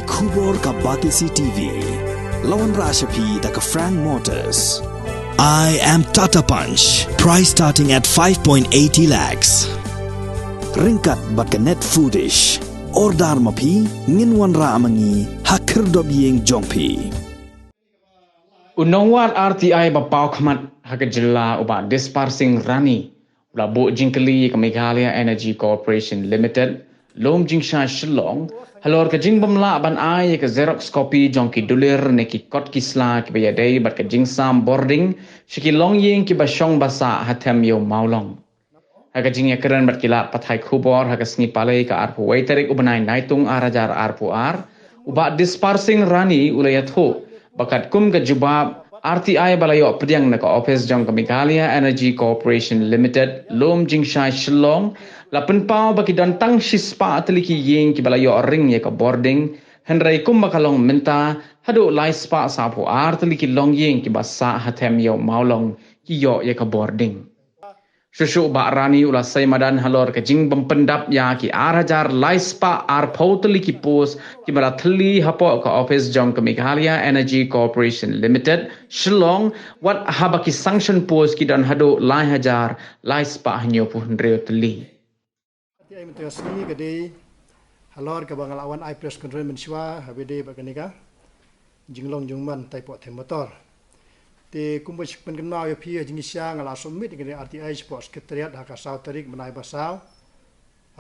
Kubor ka Batisi TV. Lawan Rashapi da ka Frank Motors. I am Tata Punch. Price starting at 5.80 lakhs. Ringkat bat ka Net Foodish. Ordar mapi nginwan ra amangi hakir dob yeng jongpi. Unawat RTI bapau khamat hakajilla uba dispersing rani ula bo jingkali ke Meghalaya Energy Corporation Limited lom jingsha Shillong halor ke jing bamla ban ai ke Xerox copy jongki dulir neki kot kisla ke bayadai bat ke jingsam boarding shiki long yeng ki basong basa hatem yo maulong haga jing yakran bat kila pathai khubor haga sngi palai ka arpu waiterik ubanai naitung arajar arpu ar uba dispersing rani ulayat ho bakat kum ke jubab RTI balayo pediang na ka office jong ke Meghalaya Energy Corporation Limited lom jingsha Shillong lapen pau baki dan tang shispa atliki yeng ki balayo ring ye ka boarding henrai kum bakalong minta hadu lai spa sapu atliki long yeng ki basa hatem yo maulong ki yo ye ka boarding Shushu ba rani ula say madan halor ke jing bempendap ya ki arajar laispa ar pautli ki pos ki barathli hapo ka office jong ke Meghalaya Energy Corporation Limited Shillong wat habaki sanction pos ki dan hado lai hajar laispa hanyo pun reotli Ai mentasni gede halor ke bangal awan I press control menshwa habede baganika jinglong jungman type of motor te kumpush pengenau ya pia jingisya ngala summit dengan RTI Sports Sekretariat haka sau tarik menai basau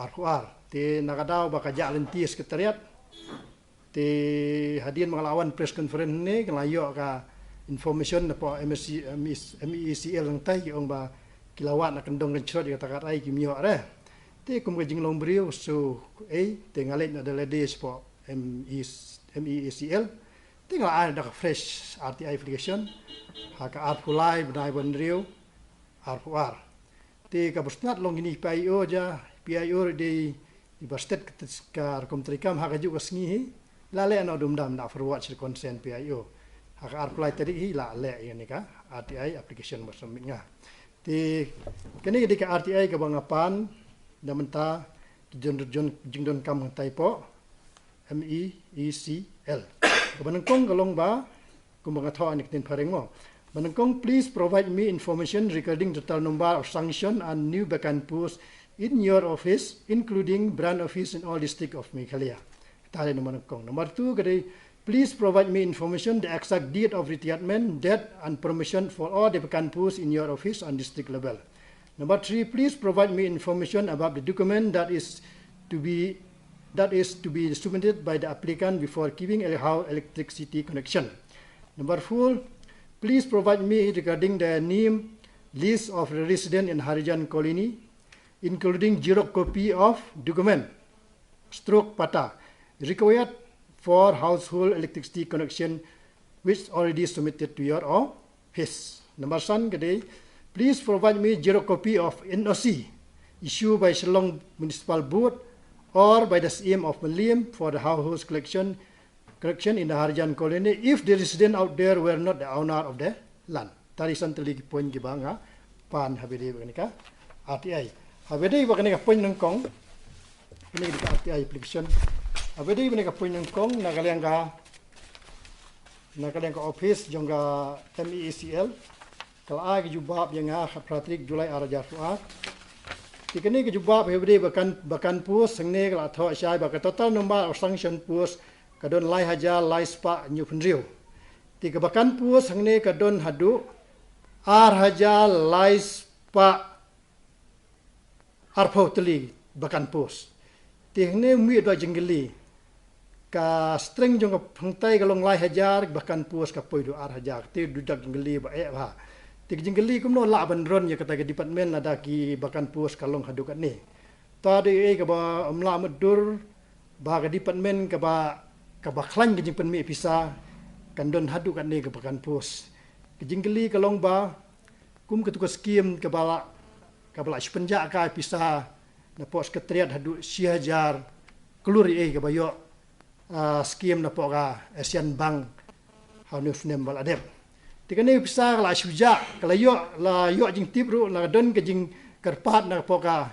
arkuar te nagadau baka jalenti sekretariat te hadian mengalawan press conference ni ngelayo ka information apa MECL yang tai ong ba kilawat nak kendong kencrot kata katai kimio re te kumpush jinglong beriu so te ngalit ada lady sport MECL tinggal ada fresh RTI application haka arpulai benai benriu arpuar ti kabusnat long ini PIO ja PIO di bastet ka komtrikam haka juga sngi lale ana dumdam da forward sir consent PIO haka arpulai tadi hi la le ini ka RTI application bersamingnya ti kini di ka RTI ka bangapan da menta jingdon kam taipo MECL Kebanengkong kalong ba kumbangatho anik tin parengo. Banengkong please provide me information regarding total number of sanction and new vacant posts in your office, including brand office in all district of Meghalaya. Tali no Banengkong. Number 2, kadi please provide me information the exact date of retirement, date and promotion for all the vacant posts in your office on district level. Number 3, please provide me information about the document that is to be submitted by the applicant before giving a house electricity connection. Number 4, please provide me regarding the name list of the resident in Harijan Colony, including Xerox copy of document, stroke pata, required for household electricity connection, which already submitted to your office. Number 7, please provide me Xerox copy of NOC issued by Shillong Municipal Board or by the CM of Malim for the household correction in the Harijan Colony if the resident out there were not the owner of the land. Tadi santali poin gibanga pan habede baganika RTI. Habede baganika poin nengkong ini di RTI application. Habede baganika poin nengkong nagaliang ka office jongga MECL kalau agi jubab yang Pratrik Julai Arajar Fuad. Tikini ke jubab hebri bakan pus sengne kala tho syai baka total number of sanction pus kadon lai haja lai spa new pendriu. Tiga bakan pus sengne kadon hadu ar haja lai spa arpau teli bakan pus. Tihne mi do jenggeli ka string jong phangtai kalong lai hajar bakan pus ka poidu ar hajar ti dudak jenggeli ba ba. Tigjinggeli kumno la bandron ya kata ke department ada ki bakan pus kalong hadukat ni. Tadi ke ba amla medur ba ke department ke ba klang ke jingpen mi pisa kandon hadukat ni ke bakan pus. Tigjinggeli kalong ba kum ketua skim ke bala sepenjak ka pisa na pos sekretariat hadu siajar keluri ke ba yo skim na po ka Asian Bank hanuf nem baladep. Tikane pisah la suja kalau yo jing tibru la don ke jing kerpat na poka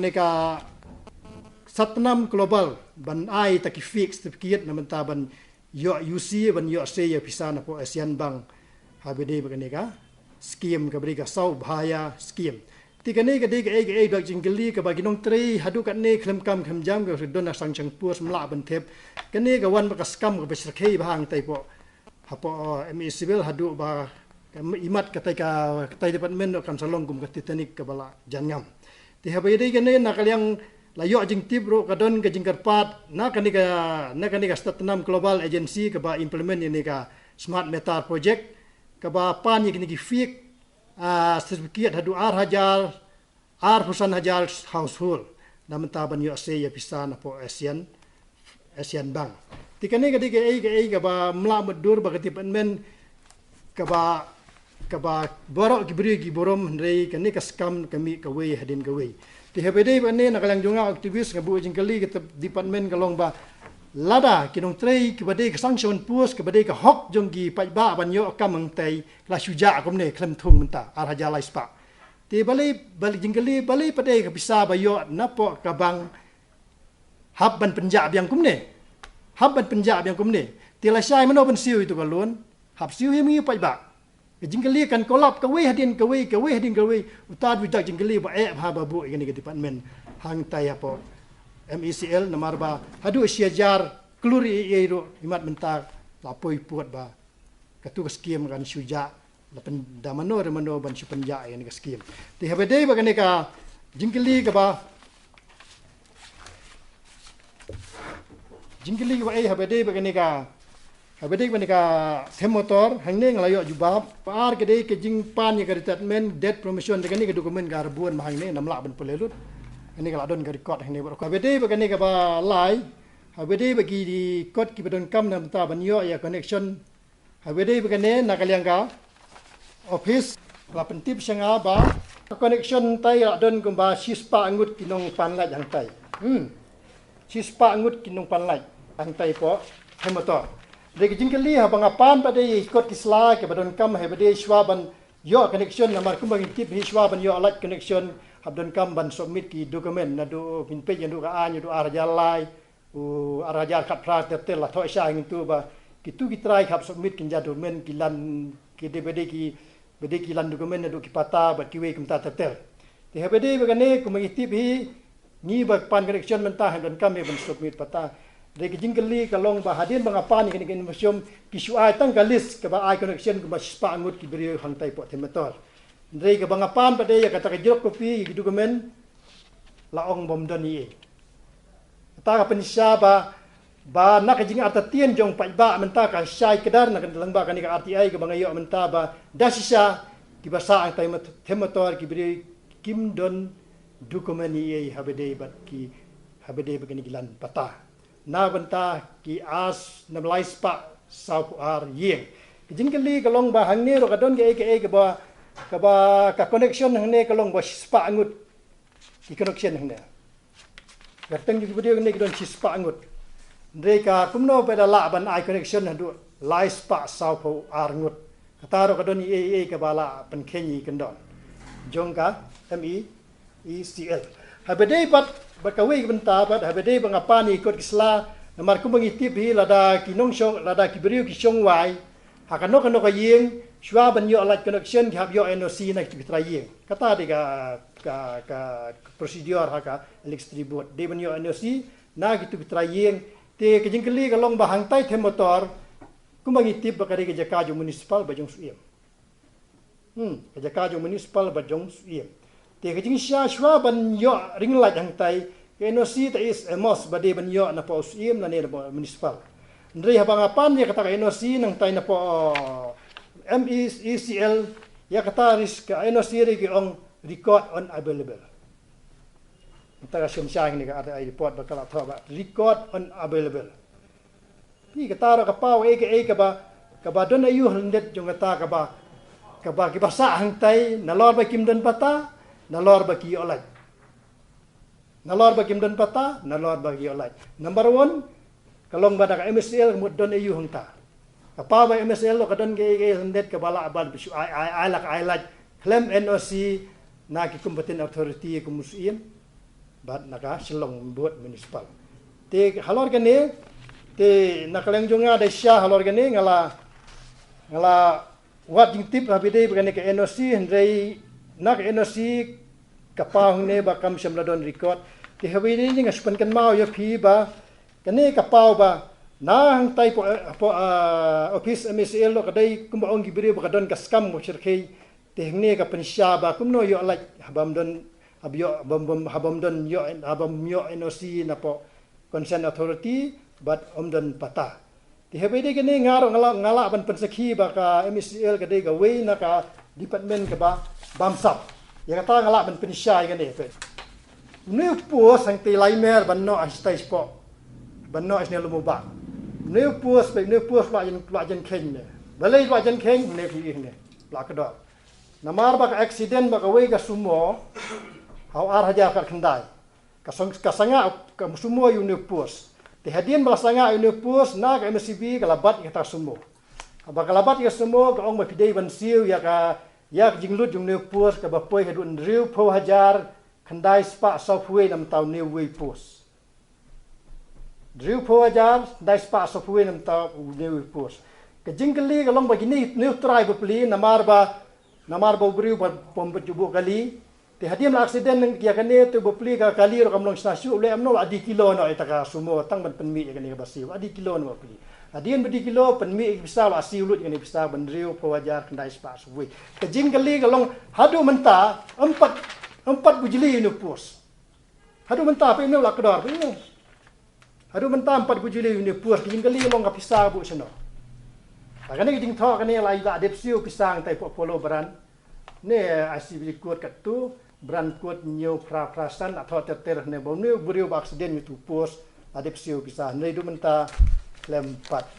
ni ka satnam global ban ai taki fix tikiet na menta ban yo UC ban yo se ya pisana po ASEAN Bank habede bagane ka scheme ka beri ka sau bahaya scheme tikane ka de ka ai dak jingli ka bagi nong tri hadu ka ne khlem kam kham jam ka don na sang chang pus mla ban thep kane ka wan ka skam ka besrkhei bahang tai po hapo ME civil hadu ba imat ka department kan salong kum ka titanik ka bala jangam ti habede kane na kalyang layo jing tibro kadon ka jing karpat na kanika statnam global agency ka ba implement ini ka smart meter project ka ba pan ni ki fik sertifikat hadu R husan hajar household namun taban yo se ya pisana po ASEAN Bank tikane ka ka ba mla medur ba department ka ba borok gibri giborom rei kanika skam kami ka we hadin ka we ti hebede bane nakalang junga aktivis ngabu jingkali kita department kalong ba lada kinong trei kibade ka sanction pus kibade ka hok jonggi pajba banyo kamang tai la suja komne klem thung menta arhaja laispa ti bali jingkali bali pade ka bisa bayo napo kabang habban penjab yang kumne ti la sai mano ban siu itu kalun hab siu himi pajba jingkali kan kolap ka we hadin utad widak jingkali ba ha babu ini ke department hang tai apa MECL namar ba hadu siajar kluri iro imat mentar lapoi puat ba katu skim kan suja lapen damano remano ban supenja ini ke skim ti habede ba ka jingkali ka ba habede ba habede ba ka hem motor hangne nglayo jubab par gede ke jing pan ye department debt promotion de ni ke dokumen gar buan hangne namla ban polelut ini kalau adon gar record hangne ba habede ba ka ba lai habede ba ki di code ki badon kam nam ta ban yo ya connection habede ba ne nakaliang ka office la pentip sanga ba connection tai adon kumba sispa angut kinong panlai yang tai sispa angut kinong panlai ang tai po hem motor Dek jingkali habang apan pada ikut kislah ke badon kam hebade shwaban yo connection namar kumbang tip hi shwaban yo alat connection habdon kam ban submit ki dokumen nadu pin page ndu ka anyu du arjalai arajal khat pra tetel la thoi sha ngitu ba kitu kitrai khap submit kin dokumen kilan ki debede ki bede kilan dokumen nadu ki pata ba kiwe kumta tetel te hebade bagane kumbang tip hi ni ba pan connection mentah habdon kam ban submit pata Dek jingkali kalong ba hadin bang apa ni kini museum kisu ai tang galis ke ba ai connection ke ba spa angut ki beri hang tai po temetor. Dek ke bang apa pada ya kata ke jok kopi ki dokumen laong bom doni. Ta ka penisya ba nak jing arta tien jong pa ba menta ka syai kedar nak dalang ba kan ka RTI ke bang ayo menta ba dasisa ki ba sa ang tai temetor ki beri kim don dokumen ni habede bat ki habede begini gilan patah. Na benta ki as na blai spa sau ar yeng jingkali kalong ba hangne ro kadon ke ba ka connection hangne kalong ba spa angut ki connection hangne gateng ki video ne kadon spa angut ndeka kumno pada la ban ai connection hadu lai spa sau ar ngut kata ro kadon ka bala pen khenyi kendon jongka MECL habede pat bakawi benta pat habede bangapani ikut kisla namar ku mangitip hi lada kinong syong lada kiberiu ki syong wai hakano kano ka yeng shwa ban yo alat connection ki hab yo NOC na ki trayeng kata de ka prosedur haka distribute de ban yo NOC na ki trayeng te ke jingkeli ka long bahang tai the motor ku mangitip bakari ke jaka municipal bajong suiem ke jaka municipal bajong suiem te kajing shwa ban yo ring light hang tai NOC ta is emos bade ban yo na po usim na ne municipal ndri habang apan ya kata NOC nang tai na po MECL ya kata risk NOC ri ki ong record on available ta sim sang ni ka ada report bakal atha record on available ni kata ra ka pau ka ba don ayu handet jong kata ka ba ki basa hang tai na lor ba kim don pata nalor bagi olaj. Nalor bagi mden pata, nalor bagi olaj. Number 1, kalong bada ka MSL mudon ayu hangta. Apa ba MSL lo kadon ge hendet ke bala abad bisu ai lak ai laj claim NOC na ki competent authority ku musim bat naka Shillong buat municipal. Te halor gani te nakaleng jonga de sya halor gani ngala wat jing tip habide begani ke NOC hendrai nak NOC kapau ne ba kam semladon record te habide ni ngaspan kan mau yo phi ba kani kapau ba na hang tai po office MSL lo kadai kumba ong gibri ba kadon kaskam mo sirkhei te hne ka pensya ba kumno yo like habam don habam don yo NOC na po concerned authority but don pata ti habide kani ngaro ngala ban pensakhi ba ka MSL kadai ka we na ka department ka ba bamsap ya kata ngala ban pensya kani pe ne po sang ti laimer ban no stage po ban no asne lumba ne puas la jen kheng ne balai la jen kheng ne phi ne la ka do namar ba ka accident ba ka we ka sumo hau ar haja ka khandai ka sanga ka sumo yu ne puas te hadien ba sanga yu ne puas na ka MCB ka labat ka ta sumo ba ka labat ka sumo ka ong ba pidei ban siu ya ka yak jinglut yung ne puas ka ba poi hadun riu pho hajar khandai spa software nam tau ne we puas Driu po ajar dai spa so puin am ta new pos. Ke jingkali ka long bagini new try ba pli namar ba briu ba pom jubu kali. Te hadiam la accident nang kia kane tu ba pli ka kali ro kam long snasyu le am no adi kilo no ita ka sumo tang ban penmi ka ne ba siu adi kilo no pli. Hadiam bedi kilo penmi bisa la siu lut ne bisa ban driu po ajar dai spa so we. Ke jingkali ka long hadu menta empat bujili no pos. Hadu menta pe no la kedor pe no. Aduh mentam 4 bujili ni puas jingkali long ka pisang bu seno. Takane jing tho kane lai la depsiu pisang tai polo beran. Ne ICB kuat katu beran kuat nyu prasan atau teter ne bom ne buriu accident itu puas adepsiu pisang ne du menta lempat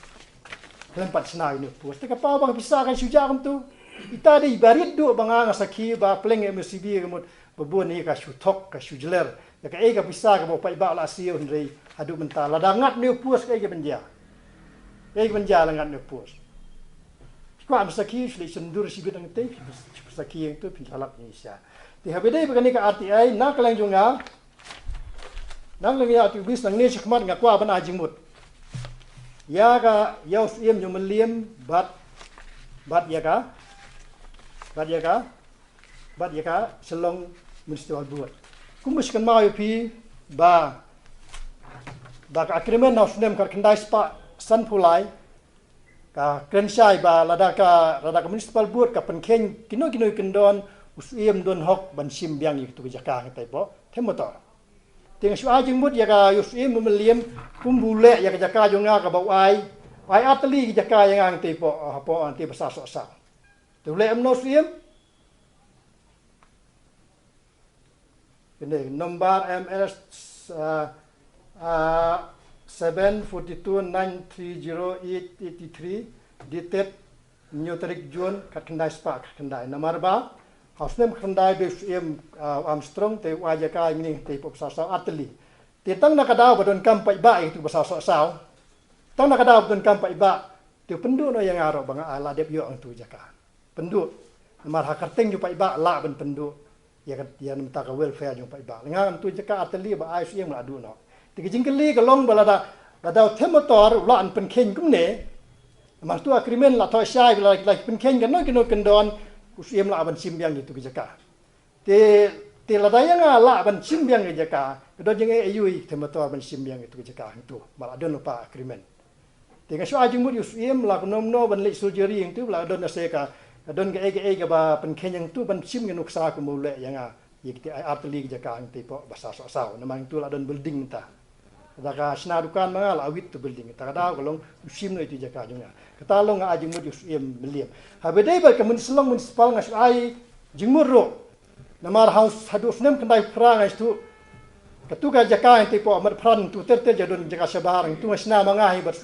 senai ni puas. Te kapau bang pisang kan suja kam tu. Ita de barit du banga ngasaki ba pleng MCB kemut bebun ni ka sutok ka sujler. Ya ka ega pisang ka bo pai ba la siu ndrei adu menta ladangat ni puas ke benja. Ke benja langat ni puas. Ko am saki shli sendur si bidang te saki yang tu pilhalak ni sia. Ti habide begani ka RTI nak lang junga. Nang lang ya tu bis nang ni sikmat nga kwa ban ajingmut. Ya ka yaus iem yung meliem bat ya ka selong municipal buat. Kumuskan mau pi ba ka agreement na snem ka kendai spa san pulai ka krensyai ba lada ka municipal board ka penken kino kendon usiem don hok ban sim biang itu jaka ngai po themotor ting su ajing mut ya ka usiem meliem kumbule ya ka jaka jonga ka bawai ai atli jaka yang ang te po anti basa so sa tu le am no siem ini nomor MS 742930883 dated New Tarik June Kendai Spa Kendai nomor ba hausnem Kendai BFM Armstrong te wajaka ini te popsasa atli te tang nakadaw badon kampai ba itu basasa saw tang nakadaw badon kampai ba te pendu no yang aro bang ala dep yo ang tu jaka pendu nomor hakarteng ju pai ba la ben pendu ya minta ka welfare ju pai ba ngam tu jaka atli ba ai siang la du no Tiga jingkali kalong balada themotor la an penken kumne mas tu agreement la thoi sai like penken kan no kendon usiem la ban simbiang itu jaka te la daya la ban simbiang jaka kedon jeng EU themotor ban simbiang itu jaka itu bala don pa agreement te ga shu ajing mut usiem la nomno ban le surgery yang tu la don se ka don ga ega ba penken yang tu ban sim ngen uksa ku mule yang yikti atli jaka ang tipo basa so saw namang tu la don building ta Daka senadukan mga lawit tu building. Takadaw kalong usim no itu jaka junga. Katalong nga ajing mud usim miliam. Habedai ba kamun selong municipal nga ay jingmur ro. Namar house hadu snem kendai pra nga itu. Katuka jaka yang tipo amar pran tu terte jadon jaka sabarang tu masna mga hi bat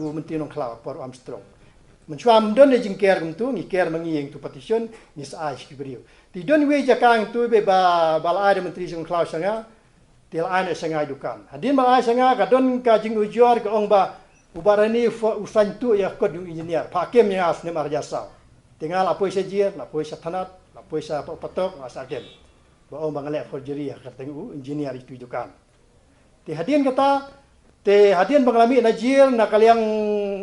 u mentinong klaw por Armstrong. Mencuam don jing care tu ngi care mangi yang tu petition ni sa ai kibriu. Ti don we jaka tu be ba bala ada menteri jong klaw sanga til ane sangai dukan. Hadin ba ai sanga ka don ka jing ujuar ka ong ba ubarani usan tu ya kod yung engineer. Pakem yang as ne marjasau. Tinggal apa isa jier, apa isa tanat, apa isa patok, asa kem. Baong bangalek forgery kateng engineer itu jukan. Te hadian kata te hadian bangalami najir na kaliang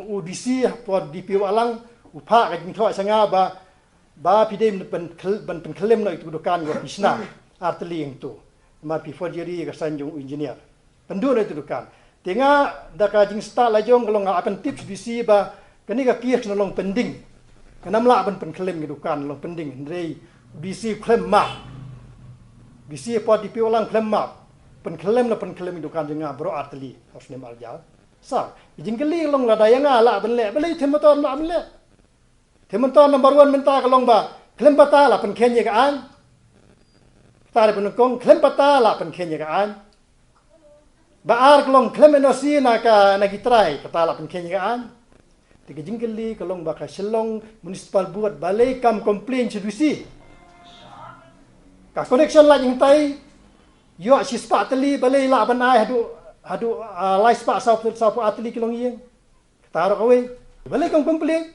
UDC por DPO alang upa kajing thwa sanga ba pidem ban penkelem na itu dukan go pisna arteli yang tu. Ma pi forgery ka sanjung engineer. Pendu na itu dukan. Tenga da kajing sta lajong kalau akan tips UDC ba kani ka kiek nolong pending. Kanamla ban penkelem dukan long pending ndrei UDC klem ma bisi apa di piulang klaim map penklaim itu kan jenga bro arteli harus nem aljal sa jingkeli long la dayang ala benle beli temotor la benle temotor number 1 minta kalong ba klaim pata la penkenye ka an tare penukong klaim pata la penkenye ka an ba ar kalong klaim enosi na ka nagitrai pata la penkenye ka an tiga jingkeli kalong ba ka selong municipal buat balai kam complain sedusi ka connection la jing tai yo si spa teli balai la ban ai hadu lai spa sa atli kilong yeng taro kawe balai kong komplain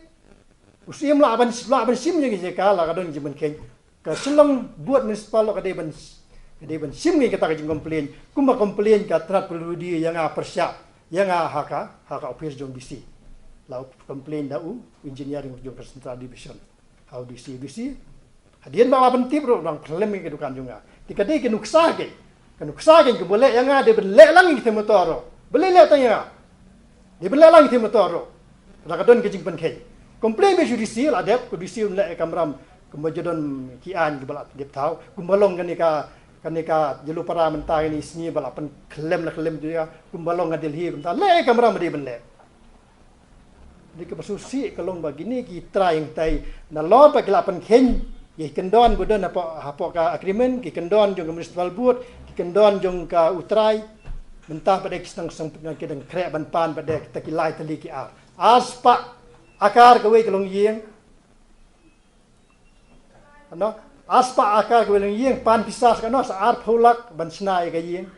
usim la ban sim je ka la kadon jimen ken ka selong buat municipal ka de ban sim ni kata jing komplain kumba komplain ka trat peludi yang persya yang haka office jong bisi la komplain da engineering jong central division how DC hadian bawa penting bro orang pelem ke dukan juga. Tikade ke nuksa ke ke boleh yang ada belek lang kita motor. Boleh lihat tanya. Dia belek lang kita motor. Rakadon ke jing penkai. Komplain be judisi la dep ku disi unle kamram kemajadon kian ke balap dep tahu. Kumbalong kanika jelu para mentah ini sini balap klem dia kumbalong ngadil hi mentah le kamram dia belek. Di ke pasusi kalong begini kita yang tai na lo pa kelapan ken ye kendon budon apa ka agreement ki kendon jong municipal board ki kendon jong ka utrai mentah pada kisang sang kedeng krek ban pan pada kita kilai tali ki aspa akar ke we kelong yeng ano aspa akar ke we yeng pan pisas kano sa ar pholak ban snai ka yeng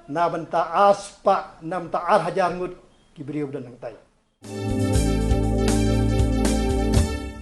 na banta aspa nam ta ar hajar ngut ki beriu dan nang tai